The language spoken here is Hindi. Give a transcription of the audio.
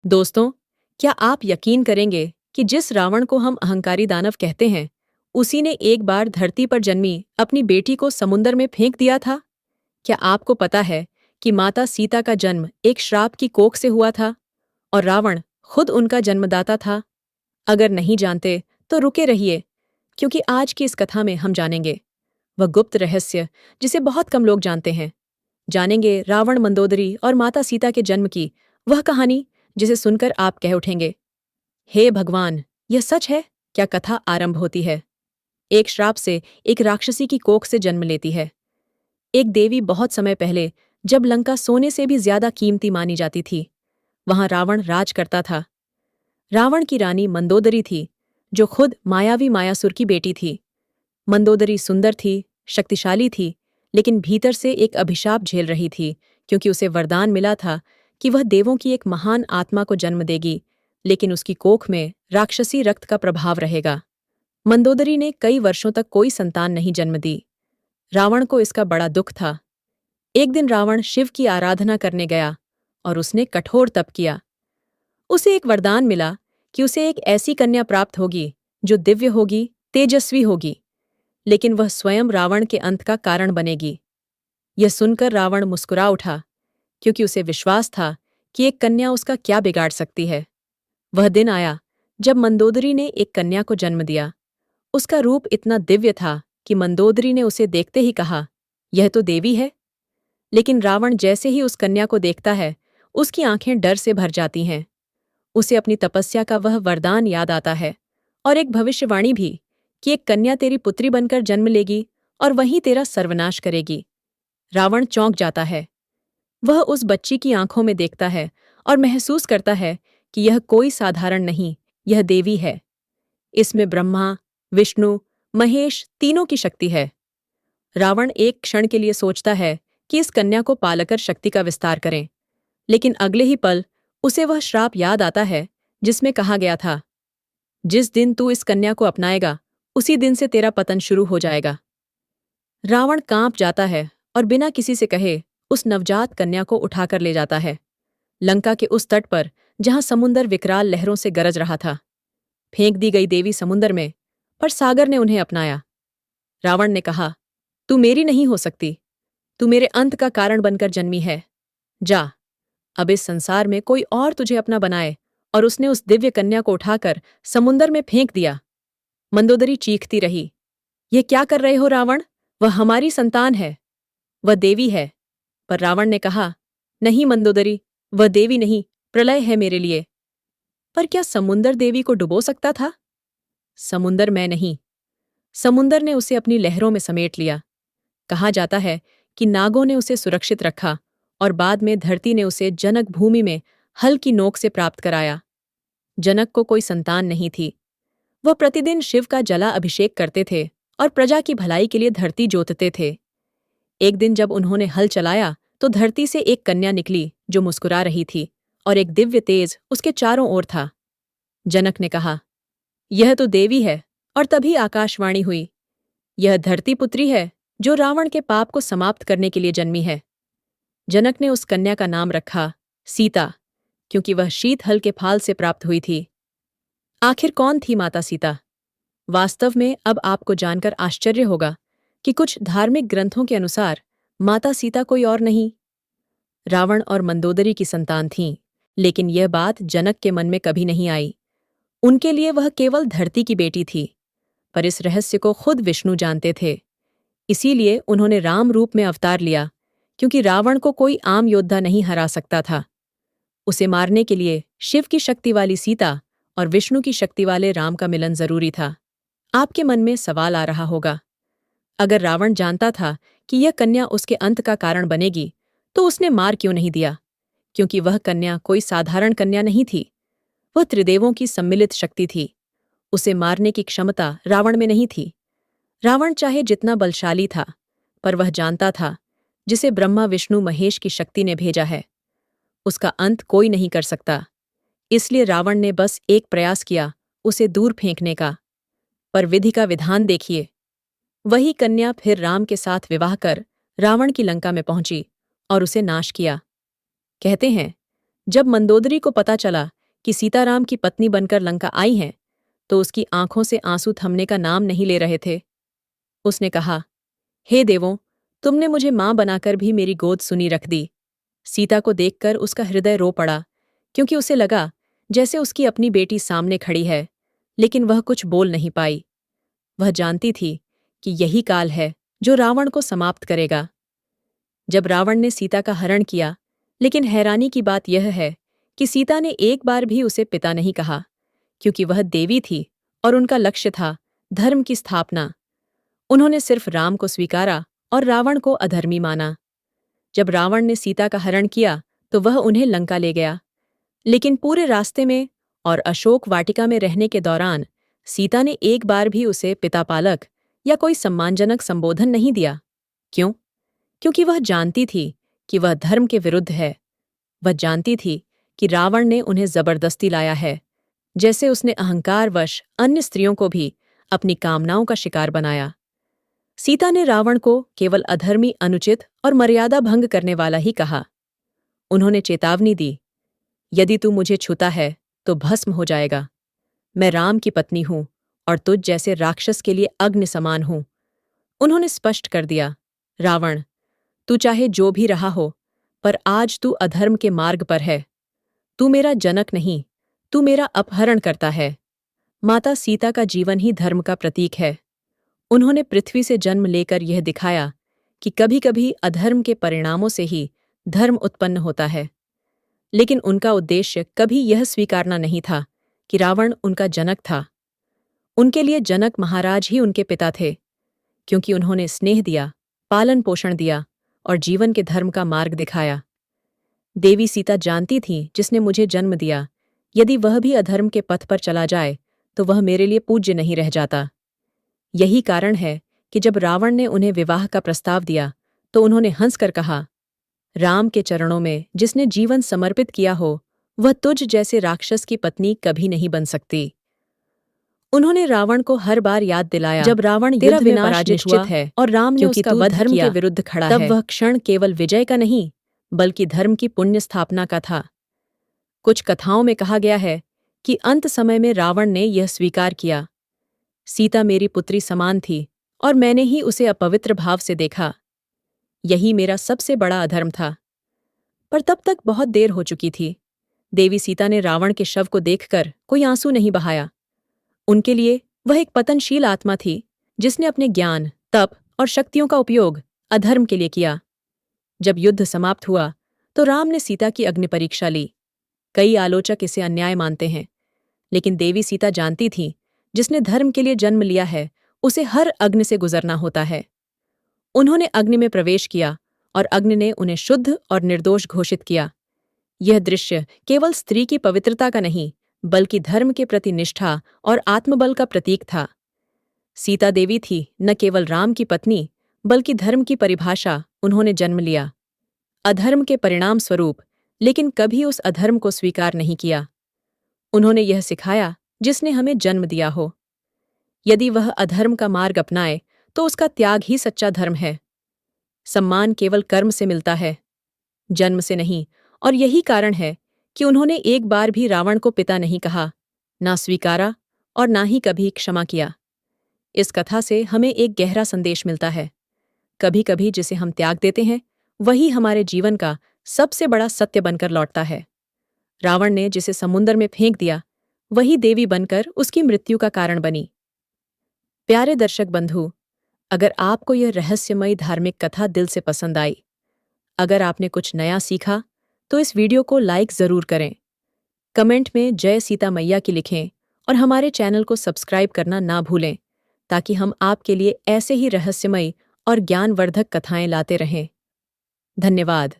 दोस्तों, क्या आप यकीन करेंगे कि जिस रावण को हम अहंकारी दानव कहते हैं, उसी ने एक बार धरती पर जन्मी अपनी बेटी को समुंदर में फेंक दिया था? क्या आपको पता है कि माता सीता का जन्म एक श्राप की कोख से हुआ था और रावण खुद उनका जन्मदाता था? अगर नहीं जानते तो रुके रहिए, क्योंकि आज की इस कथा में हम जानेंगे वह गुप्त रहस्य जिसे बहुत कम लोग जानते हैं। जानेंगे रावण, मंदोदरी और माता सीता के जन्म की वह कहानी जिसे सुनकर आप कह उठेंगे, हे भगवान, यह सच है? क्या कथा आरंभ होती है। एक श्राप से एक राक्षसी की कोख से जन्म लेती है। एक देवी बहुत समय पहले, जब लंका सोने से भी ज्यादा कीमती मानी जाती थी, वहां रावण राज करता था। रावण की रानी मंदोदरी थी, जो खुद मायावी मायासुर की बेटी थी। मंदोदरी सुंदर थी, शक्तिशाली थी, लेकिन भीतर से एक अभिशाप झेल रही थी, क्योंकि उसे वरदान मिला था कि वह देवों की एक महान आत्मा को जन्म देगी, लेकिन उसकी कोख में राक्षसी रक्त का प्रभाव रहेगा। मंदोदरी ने कई वर्षों तक कोई संतान नहीं जन्म दी। रावण को इसका बड़ा दुख था। एक दिन रावण शिव की आराधना करने गया और उसने कठोर तप किया। उसे एक वरदान मिला कि उसे एक ऐसी कन्या प्राप्त होगी जो दिव्य होगी, तेजस्वी होगी, लेकिन वह स्वयं रावण के अंत का कारण बनेगी। यह सुनकर रावण मुस्कुरा उठा, क्योंकि उसे विश्वास था कि एक कन्या उसका क्या बिगाड़ सकती है। वह दिन आया जब मंदोदरी ने एक कन्या को जन्म दिया। उसका रूप इतना दिव्य था कि मंदोदरी ने उसे देखते ही कहा, यह तो देवी है। लेकिन रावण जैसे ही उस कन्या को देखता है, उसकी आंखें डर से भर जाती हैं। उसे अपनी तपस्या का वह वरदान याद आता है और एक भविष्यवाणी भी, कि एक कन्या तेरी पुत्री बनकर जन्म लेगी और वहीं तेरा सर्वनाश करेगी। रावण चौंक जाता है। वह उस बच्ची की आंखों में देखता है और महसूस करता है कि यह कोई साधारण नहीं, यह देवी है। इसमें ब्रह्मा, विष्णु, महेश तीनों की शक्ति है। रावण एक क्षण के लिए सोचता है कि इस कन्या को पालकर शक्ति का विस्तार करें, लेकिन अगले ही पल उसे वह श्राप याद आता है जिसमें कहा गया था, जिस दिन तू इस कन्या को अपनाएगा, उसी दिन से तेरा पतन शुरू हो जाएगा। रावण कांप जाता है और बिना किसी से कहे उस नवजात कन्या को उठाकर ले जाता है, लंका के उस तट पर जहां समुंदर विकराल लहरों से गरज रहा था। फेंक दी गई देवी समुंदर में, पर सागर ने उन्हें अपनाया। रावण ने कहा, तू मेरी नहीं हो सकती, तू मेरे अंत का कारण बनकर जन्मी है। जा, अब इस संसार में कोई और तुझे अपना बनाए। और उसने उस दिव्य कन्या को उठाकर समुंदर में फेंक दिया। मंदोदरी चीखती रही, ये क्या कर रहे हो रावण? वह हमारी संतान है, वह देवी है। पर रावण ने कहा, नहीं मंदोदरी, वह देवी नहीं, प्रलय है मेरे लिए। पर क्या समुंदर देवी को डुबो सकता था? समुंदर मैं नहीं। समुंदर ने उसे अपनी लहरों में समेट लिया। कहा जाता है कि नागों ने उसे सुरक्षित रखा और बाद में धरती ने उसे जनक भूमि में हल की नोक से प्राप्त कराया। जनक को कोई संतान नहीं थी। वह प्रतिदिन शिव का जला अभिषेक करते थे और प्रजा की भलाई के लिए धरती जोतते थे। एक दिन जब उन्होंने हल चलाया तो धरती से एक कन्या निकली जो मुस्कुरा रही थी और एक दिव्य तेज उसके चारों ओर था। जनक ने कहा, यह तो देवी है। और तभी आकाशवाणी हुई, यह धरती पुत्री है जो रावण के पाप को समाप्त करने के लिए जन्मी है। जनक ने उस कन्या का नाम रखा सीता, क्योंकि वह शीत हल के फाल से प्राप्त हुई थी। आखिर कौन थी माता सीता? वास्तव में अब आपको जानकर आश्चर्य होगा कि कुछ धार्मिक ग्रंथों के अनुसार माता सीता कोई और नहीं, रावण और मंदोदरी की संतान थीं। लेकिन यह बात जनक के मन में कभी नहीं आई। उनके लिए वह केवल धरती की बेटी थी। पर इस रहस्य को खुद विष्णु जानते थे। इसीलिए उन्होंने राम रूप में अवतार लिया, क्योंकि रावण को कोई आम योद्धा नहीं हरा सकता था। उसे मारने के लिए शिव की शक्ति वाली सीता और विष्णु की शक्ति वाले राम का मिलन जरूरी था। आपके मन में सवाल आ रहा होगा, अगर रावण जानता था कि यह कन्या उसके अंत का कारण बनेगी, तो उसने मार क्यों नहीं दिया? क्योंकि वह कन्या कोई साधारण कन्या नहीं थी। वह त्रिदेवों की सम्मिलित शक्ति थी। उसे मारने की क्षमता रावण में नहीं थी। रावण चाहे जितना बलशाली था, पर वह जानता था, जिसे ब्रह्मा, विष्णु, महेश की शक्ति ने भेजा है, उसका अंत कोई नहीं कर सकता। इसलिए रावण ने बस एक प्रयास किया, उसे दूर फेंकने का। पर विधि का विधान देखिए। वही कन्या फिर राम के साथ विवाह कर रावण की लंका में पहुंची और उसे नाश किया। कहते हैं, जब मंदोदरी को पता चला कि सीताराम की पत्नी बनकर लंका आई हैं, तो उसकी आंखों से आंसू थमने का नाम नहीं ले रहे थे। उसने कहा, हे देवों, तुमने मुझे मां बनाकर भी मेरी गोद सुनी रख दी। सीता को देखकर उसका हृदय रो पड़ा, क्योंकि उसे लगा जैसे उसकी अपनी बेटी सामने खड़ी है, लेकिन वह कुछ बोल नहीं पाई। वह जानती थी कि यही काल है जो रावण को समाप्त करेगा। जब रावण ने सीता का हरण किया, लेकिन हैरानी की बात यह है कि सीता ने एक बार भी उसे पिता नहीं कहा, क्योंकि वह देवी थी और उनका लक्ष्य था धर्म की स्थापना। उन्होंने सिर्फ राम को स्वीकारा और रावण को अधर्मी माना। जब रावण ने सीता का हरण किया तो वह उन्हें लंका ले गया, लेकिन पूरे रास्ते में और अशोक वाटिका में रहने के दौरान सीता ने एक बार भी उसे पिता पालक या कोई सम्मानजनक संबोधन नहीं दिया। क्यों? क्योंकि वह जानती थी कि वह धर्म के विरुद्ध है। वह जानती थी कि रावण ने उन्हें जबरदस्ती लाया है, जैसे उसने अहंकारवश अन्य स्त्रियों को भी अपनी कामनाओं का शिकार बनाया। सीता ने रावण को केवल अधर्मी, अनुचित और मर्यादा भंग करने वाला ही कहा। उन्होंने चेतावनी दी, यदि तू मुझे छूता है तो भस्म हो जाएगा। मैं राम की पत्नी हूं और तुझ जैसे राक्षस के लिए अग्नि समान हूं। उन्होंने स्पष्ट कर दिया, रावण, तू चाहे जो भी रहा हो, पर आज तू अधर्म के मार्ग पर है। तू मेरा जनक नहीं, तू मेरा अपहरण करता है। माता सीता का जीवन ही धर्म का प्रतीक है। उन्होंने पृथ्वी से जन्म लेकर यह दिखाया कि कभी-कभी अधर्म के परिणामों से ही धर्म उत्पन्न होता है। लेकिन उनका उद्देश्य कभी यह स्वीकारना नहीं था कि रावण उनका जनक था। उनके लिए जनक महाराज ही उनके पिता थे, क्योंकि उन्होंने स्नेह दिया, पालन पोषण दिया और जीवन के धर्म का मार्ग दिखाया। देवी सीता जानती थी, जिसने मुझे जन्म दिया, यदि वह भी अधर्म के पथ पर चला जाए तो वह मेरे लिए पूज्य नहीं रह जाता। यही कारण है कि जब रावण ने उन्हें विवाह का प्रस्ताव दिया तो उन्होंने हंसकर कहा, राम के चरणों में जिसने जीवन समर्पित किया हो, वह तुझ जैसे राक्षस की पत्नी कभी नहीं बन सकती। उन्होंने रावण को हर बार याद दिलाया, जब रावण युद्ध में पराजित हुआ है और राम ने उसका वध धर्म के विरुद्ध खड़ा है, तब वह क्षण केवल विजय का नहीं, बल्कि धर्म की पुण्य स्थापना का था। कुछ कथाओं में कहा गया है कि अंत समय में रावण ने यह स्वीकार किया, सीता मेरी पुत्री समान थी और मैंने ही उसे अपवित्र भाव से देखा। यही मेरा सबसे बड़ा अधर्म था। पर तब तक बहुत देर हो चुकी थी। देवी सीता ने रावण के शव को देखकर कोई आंसू नहीं बहाया। उनके लिए वह एक पतनशील आत्मा थी, जिसने अपने ज्ञान, तप और शक्तियों का उपयोग अधर्म के लिए किया। जब युद्ध समाप्त हुआ तो राम ने सीता की अग्नि परीक्षा ली। कई आलोचक इसे अन्याय मानते हैं, लेकिन देवी सीता जानती थी, जिसने धर्म के लिए जन्म लिया है उसे हर अग्नि से गुजरना होता है। उन्होंने अग्नि में प्रवेश किया और अग्नि ने उन्हें शुद्ध और निर्दोष घोषित किया। यह दृश्य केवल स्त्री की पवित्रता का नहीं, बल्कि धर्म के प्रति निष्ठा और आत्मबल का प्रतीक था। सीता देवी थी न केवल राम की पत्नी, बल्कि धर्म की परिभाषा। उन्होंने जन्म लिया अधर्म के परिणाम स्वरूप, लेकिन कभी उस अधर्म को स्वीकार नहीं किया। उन्होंने यह सिखाया, जिसने हमें जन्म दिया हो, यदि वह अधर्म का मार्ग अपनाए तो उसका त्याग ही सच्चा धर्म है। सम्मान केवल कर्म से मिलता है, जन्म से नहीं, और यही कारण है कि उन्होंने एक बार भी रावण को पिता नहीं कहा, ना स्वीकारा और ना ही कभी क्षमा किया। इस कथा से हमें एक गहरा संदेश मिलता है, कभी कभी जिसे हम त्याग देते हैं वही हमारे जीवन का सबसे बड़ा सत्य बनकर लौटता है। रावण ने जिसे समुद्र में फेंक दिया, वही देवी बनकर उसकी मृत्यु का कारण बनी। प्यारे दर्शक बंधु, अगर आपको यह रहस्यमयी धार्मिक कथा दिल से पसंद आई, अगर आपने कुछ नया सीखा, तो इस वीडियो को लाइक जरूर करें, कमेंट में जय सीता मैया की लिखें और हमारे चैनल को सब्सक्राइब करना ना भूलें, ताकि हम आपके लिए ऐसे ही रहस्यमयी और ज्ञानवर्धक कथाएं लाते रहें। धन्यवाद।